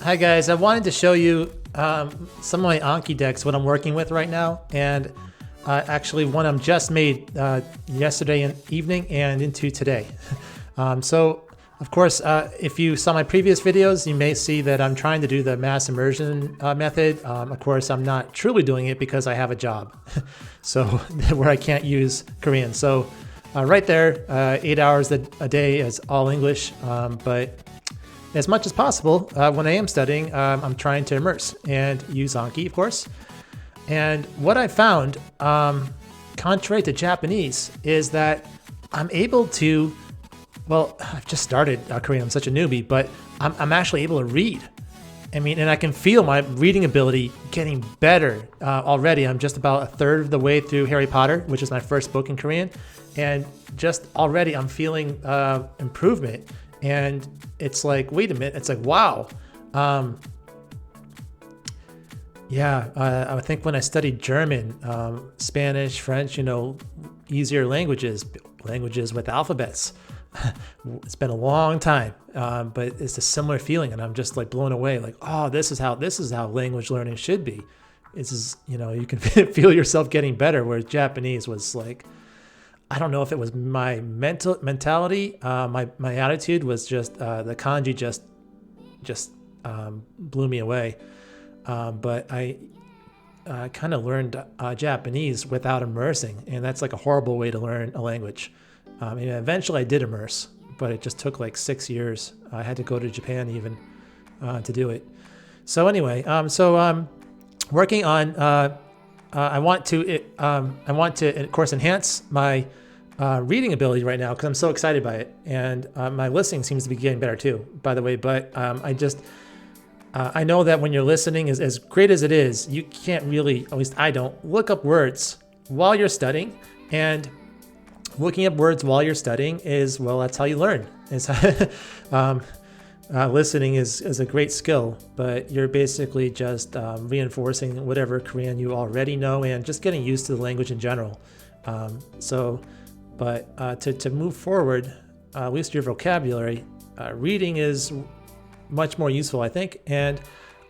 Hi guys, I wanted to show you some of my Anki decks, what I'm working with right now, and actually one I'm just made yesterday evening and into today. So of course, if you saw my previous videos, you may see that I'm trying to do the mass immersion method. Of course, I'm not truly doing it because I have a job, so where I can't use Korean. So right there, 8 hours a day is all English, but as much as possible, when I am studying, I'm trying to immerse and use Anki, of course. And what I found, contrary to Japanese, is that I'm able to, well, I've just started Korean, I'm such a newbie, but I'm actually able to read. I mean, and I can feel my reading ability getting better already. I'm just about a third of the way through Harry Potter, which is my first book in Korean. And just already I'm feeling improvement. And it's like, wait a minute, it's like, wow. I think when I studied German, Spanish, French, easier languages with alphabets. It's been a long time, but it's a similar feeling, and I'm just like blown away. Like, oh, this is how language learning should be. This is, you can feel yourself getting better. Whereas Japanese was like, I don't know if it was my mentality, my attitude was just the kanji just blew me away. But I kind of learned Japanese without immersing, and that's like a horrible way to learn a language. And eventually I did immerse, but it just took like 6 years. I had to go to Japan even to do it. So anyway, working on. I want to, of course, enhance my reading ability right now because I'm so excited by it, and my listening seems to be getting better too, by the way. But I know that when you're listening, as great as it is, you can't really, at least I don't, look up words while you're studying. And looking up words while you're studying is, well, that's how you learn. Listening is a great skill, but you're basically just reinforcing whatever Korean you already know and just getting used to the language in general. But to move forward, at least your vocabulary, reading is much more useful, I think. And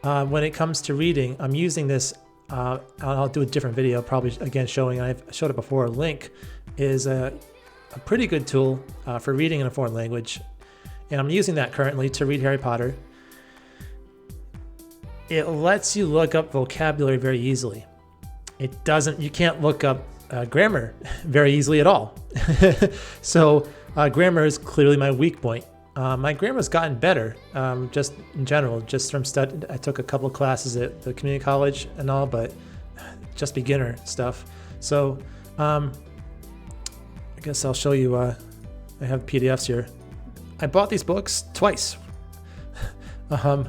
when it comes to reading, I'm using this, I'll do a different video, probably again showing, I've showed it before, Link is a pretty good tool for reading in a foreign language. And I'm using that currently to read Harry Potter. It lets you look up vocabulary very easily. You can't look up grammar very easily at all. So grammar is clearly my weak point. My grammar's gotten better, just in general, just from study. I took a couple of classes at the community college and all, but just beginner stuff. So I guess I'll show you, I have PDFs here. I bought these books twice. Let's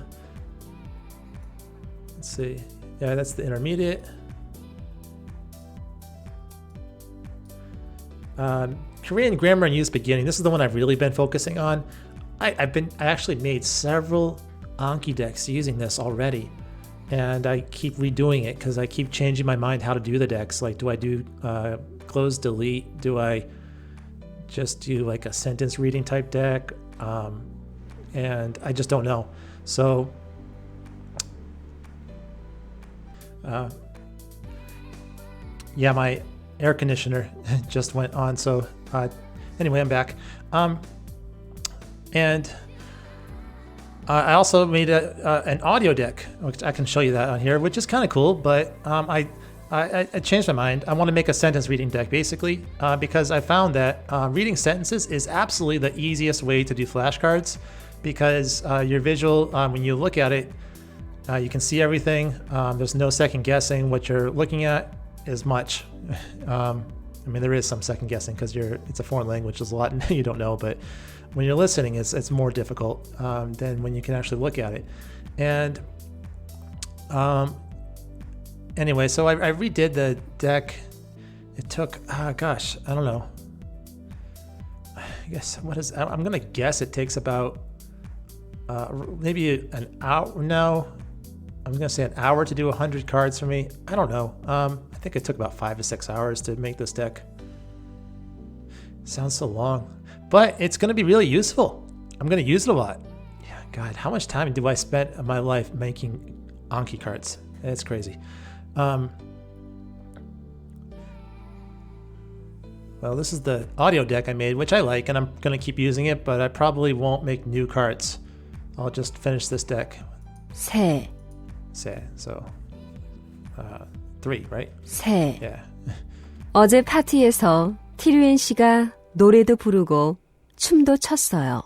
see. Yeah, that's the intermediate. Korean grammar and use beginning. This is the one I've really been focusing on. I actually made several Anki decks using this already, and I keep redoing it because I keep changing my mind how to do the decks. Like, do I do close delete? Do I just do like a sentence reading type deck? And I just don't know. So yeah, my air conditioner just went on. So anyway, I'm back. And I also made an audio deck, which I can show you that on here, which is kind of cool. But I changed my mind. I want to make a sentence reading deck, basically, because I found that reading sentences is absolutely the easiest way to do flashcards, because your visual, when you look at it, you can see everything. There's no second guessing what you're looking at as much. I mean, there is some second guessing because it's a foreign language. There's a lot you don't know, but when you're listening, it's more difficult than when you can actually look at it. And anyway, so I redid the deck. It took, gosh, I don't know. I guess, I'm going to guess it takes about maybe an hour. No, I'm going to say an hour to do 100 cards for me. I don't know. I think it took about 5 to 6 hours to make this deck. Sounds so long, but it's going to be really useful. I'm going to use it a lot. Yeah, God, how much time do I spend in my life making Anki cards? It's crazy. Well, this is the audio deck I made, which I like, and I'm going to keep using it, but I probably won't make new cards. I'll just finish this deck. 새, So, 3, right? 새. Yeah. 어제 파티에서 티류엔 씨가 노래도 부르고 춤도 췄어요.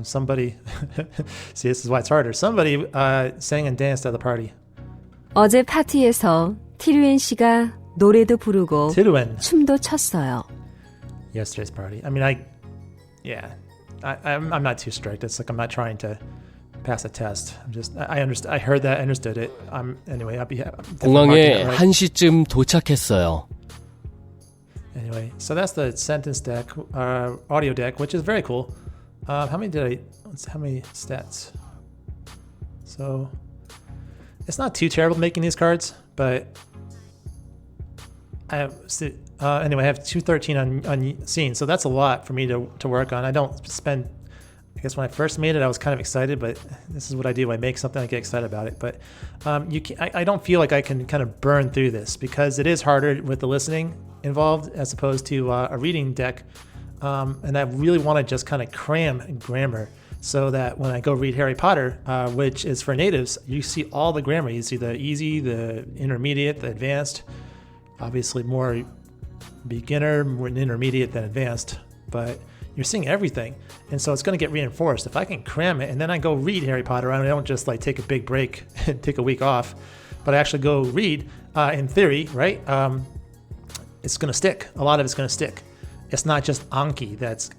Somebody, see, this is why it's harder. Somebody sang and danced at the party. 어제 파티에서 티류엔 씨가 노래도 부르고 Tiruan. 춤도 췄어요. Yesterday's party. I mean, I'm not too strict. It's like I'm not trying to pass a test. I'm just, I understand. I heard that, I understood it. Anyway, I'll be 공항에 right? 1시쯤 도착했어요. Anyway, so that's the sentence deck, audio deck, which is very cool. How many stats? So it's not too terrible making these cards, but I have anyway, I have 213 on scene, so that's a lot for me to work on. I don't spend. I guess when I first made it, I was kind of excited, but this is what I do. I make something, I get excited about it. But I don't feel like I can kind of burn through this because it is harder with the listening involved as opposed to a reading deck. And I really want to just kind of cram grammar so that when I go read Harry Potter, which is for natives, you see all the grammar. You see the easy, the intermediate, the advanced. Obviously more beginner, more intermediate than advanced, but you're seeing everything. And so it's going to get reinforced. If I can cram it and then I go read Harry Potter, I don't just like take a big break and take a week off, but I actually go read, in theory, right? It's going to stick. A lot of it's going to stick. It's not just Anki that's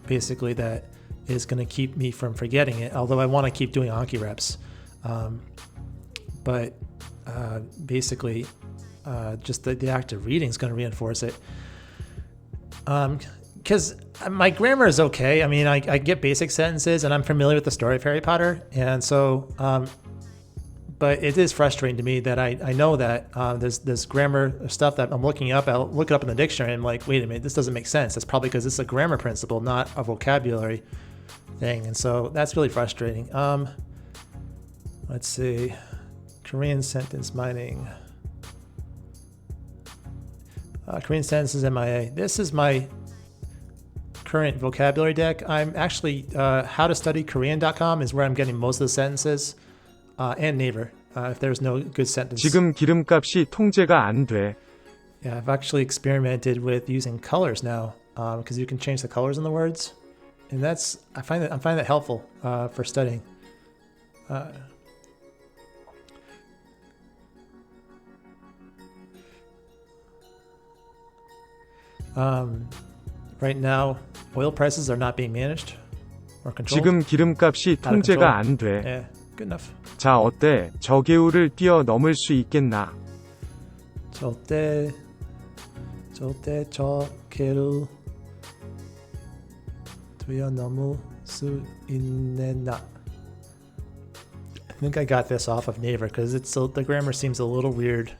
basically that is going to keep me from forgetting it, although I want to keep doing Anki reps. But basically, just the act of reading is going to reinforce it. Because my grammar is okay. I mean, I get basic sentences and I'm familiar with the story of Harry Potter. And so, but it is frustrating to me that I know that there's grammar stuff that I'm looking up. I'll look it up in the dictionary and I'm like, wait a minute, this doesn't make sense. That's probably because it's a grammar principle, not a vocabulary thing. And so that's really frustrating. Let's see. Korean sentence mining. Korean sentences MIA. This is my current vocabulary deck. I'm actually, howtostudykorean.com is where I'm getting most of the sentences, and Naver, if there's no good sentence. 지금 기름값이 통제가 안 돼. Yeah, I've actually experimented with using colors now, because you can change the colors in the words, and I find that helpful for studying. Right now, oil prices are not being managed or controlled. 지금 기름값이 통제가 안 돼. Yeah, good enough. 자, 어때? 저개울을 뛰어넘을 수 있겠나? 절대 저 개를 뛰어넘을 수 있겠나? I think I got this off of Naver because the grammar seems a little weird.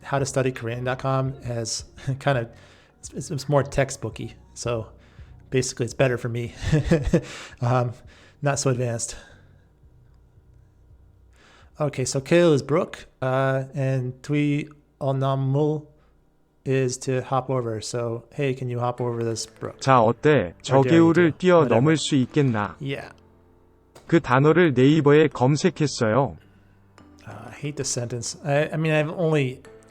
Howtostudykorean.com has kind of it's more textbooky, so basically it's better for me. Not so advanced. Okay, so Kale is brook, and Tui Onamul is to hop over. So hey, can you hop over this brook? 자, 어때? 저개울을 뛰어넘을 수 있겠나? Yeah. 그 단어를 네이버에 검색했어요. I hate this sentence. I mean,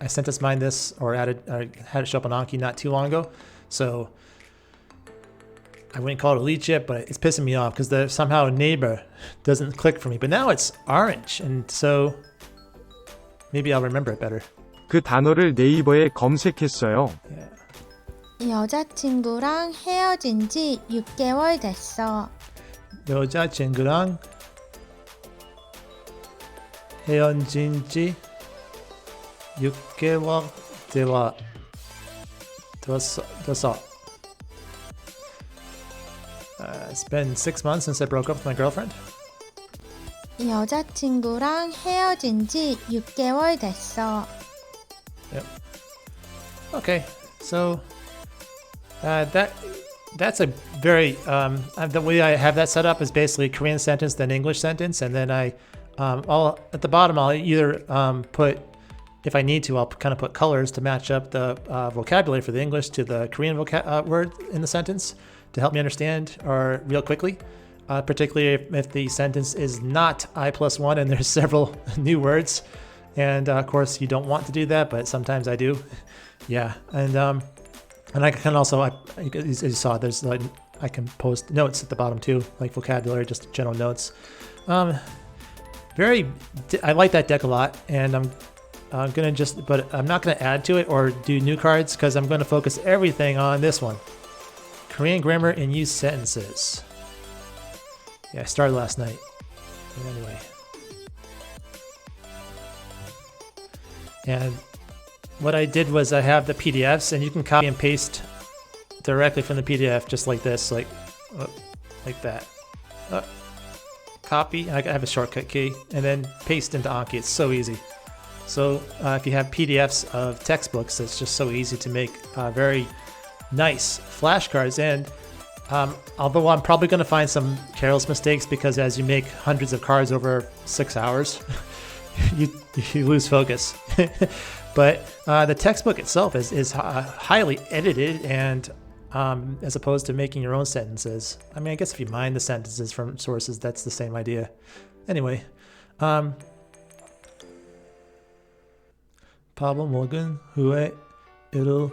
I sentence mined this or had it show up on Anki not too long ago, so I wouldn't call it a leech yet, but it's pissing me off because somehow neighbor doesn't click for me. But now it's orange, and so maybe I'll remember it better. 그 단어를 네이버에 검색했어요. Yeah. 여자친구랑 헤어진 지 6개월 됐어. 여자친구랑 헤어진 지 6개월 됐어. It's been 6 months since I broke up with my girlfriend. 여자친구랑 헤어진 지 6개월 됐어. Yep. Okay. So that's a very the way I have that set up is basically Korean sentence then English sentence, and then I'll at the bottom I'll either put, if I need to, I'll kind of put colors to match up the vocabulary for the English to the Korean word in the sentence to help me understand or real quickly. Particularly if the sentence is not I+1 and there's several new words, and of course you don't want to do that, but sometimes I do. Yeah, and I can also, as you saw, there's like I can post notes at the bottom too, like vocabulary, just general notes. I like that deck a lot, and I'm gonna but I'm not gonna add to it or do new cards because I'm gonna focus everything on this one, Korean grammar and use sentences. Yeah, I started last night. But anyway. And what I did was I have the PDFs, and you can copy and paste directly from the PDF, just like this, like that. Copy, I have a shortcut key, and then paste into Anki. It's so easy. So if you have PDFs of textbooks, it's just so easy to make very nice flashcards. And although I'm probably going to find some careless mistakes, because as you make hundreds of cards over 6 hours, you lose focus. But the textbook itself is highly edited, and as opposed to making your own sentences. I mean, I guess if you mine the sentences from sources, that's the same idea. Anyway, Pablo Morgan, Hue, Iru,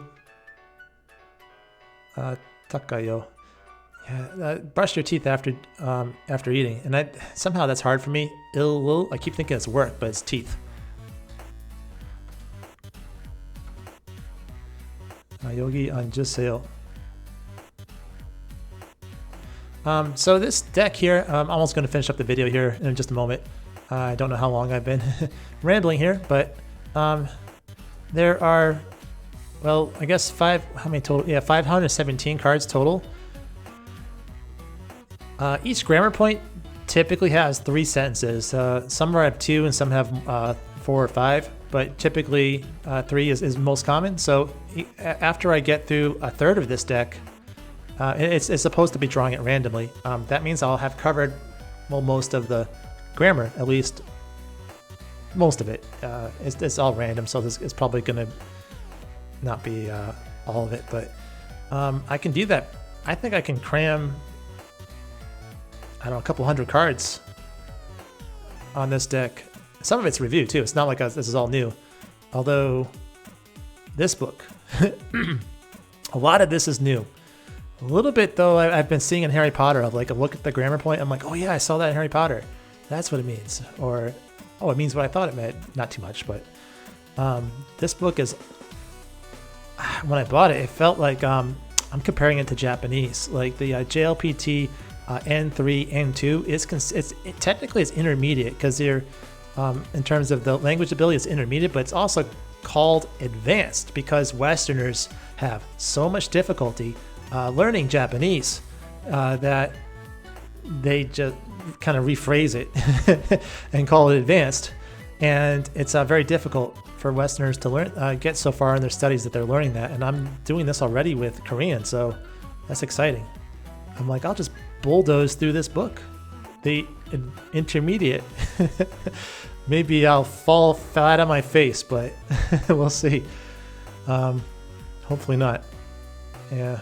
Takayo. Yeah, brush your teeth after eating, and somehow that's hard for me. I keep thinking it's work, but it's teeth. Yogi 앉으세요. So this deck here, I'm almost going to finish up the video here in just a moment. I don't know how long I've been rambling here, but there are, well, I guess how many total? Yeah, 517 cards total. Each grammar point typically has 3 sentences. Some have 2 and some have 4 or 5, but typically 3 is most common. So after I get through a third of this deck, it's supposed to be drawing it randomly. That means I'll have covered, well, most of the grammar, at least most of it. It's all random, so this is probably going to not be all of it, but I can do that. I think I can cram, I don't know, a couple hundred cards on this deck. Some of it's review too. It's not like this is all new. Although this book, a lot of this is new. A little bit though, I've been seeing in Harry Potter of like a look at the grammar point. I'm like, oh yeah, I saw that in Harry Potter. That's what it means. Or, oh, it means what I thought it meant. Not too much, but this book is, when I bought it, it felt like I'm comparing it to Japanese. Like the JLPT N3, N2 technically it's intermediate, because you're in terms of the language ability, it's intermediate, but it's also called advanced because Westerners have so much difficulty learning Japanese that they just kind of rephrase it and call it advanced, and it's very difficult for Westerners to learn, get so far in their studies that they're learning that. And I'm doing this already with Korean, so that's exciting. I'm like, I'll just bulldoze through this book. The intermediate. Maybe I'll fall flat on my face, but we'll see. Hopefully not. Yeah.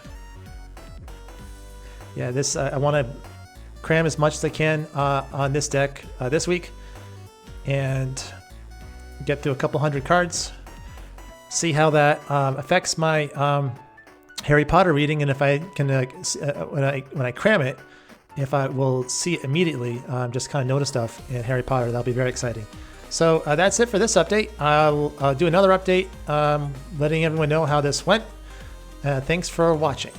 This I want to cram as much as I can on this deck this week, and get through a couple hundred cards. See how that affects my Harry Potter reading, and if I can when I cram it, if I will see it immediately, just kind of notice stuff in Harry Potter. That'll be very exciting. So that's it for this update. I'll do another update letting everyone know how this went. Thanks for watching.